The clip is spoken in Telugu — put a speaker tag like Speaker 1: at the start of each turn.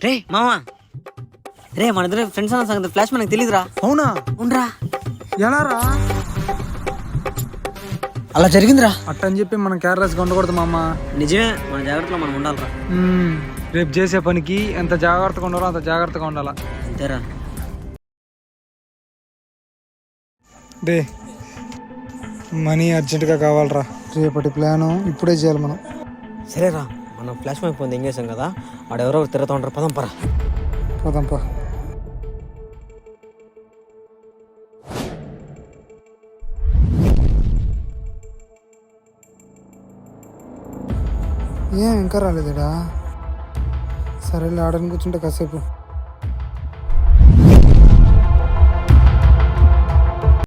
Speaker 1: రే మామా, రే మన ఇద్దరు ఫ్రెండ్స్ అన్న సంగతి ఫ్లాష్ మనకు తెలియదురా.
Speaker 2: అవునా?
Speaker 1: ఉండరా,
Speaker 2: ఎలా రా?
Speaker 1: అలా జరిగిందిరా.
Speaker 2: అట్టని చెప్పి మనం కేర్లెస్గా ఉండకూడదు మామ.
Speaker 1: నిజమే, మన జాగ్రత్తలో మనం ఉండాలిరా.
Speaker 2: రేపు చేసే పనికి ఎంత జాగ్రత్తగా ఉండాలో అంత జాగ్రత్తగా ఉండాలా.
Speaker 1: అంతేరా.
Speaker 2: డే మనీ అర్జెంటుగా కావాలరా. రేపటి ప్లాను ఇప్పుడే చేయాలి మనం.
Speaker 1: సరేరా, మనం ఫ్లాష్ మ్యాప్ పొంది ఏం చేసాం కదా, ఆడెవరో తిరుగుతూ ఉంటారు. పదంపరా.
Speaker 2: పోదాంపా. ఏం ఇంకా రాలేదేడా? సరేలే, ఆడని కూర్చుంటే కాసేపు.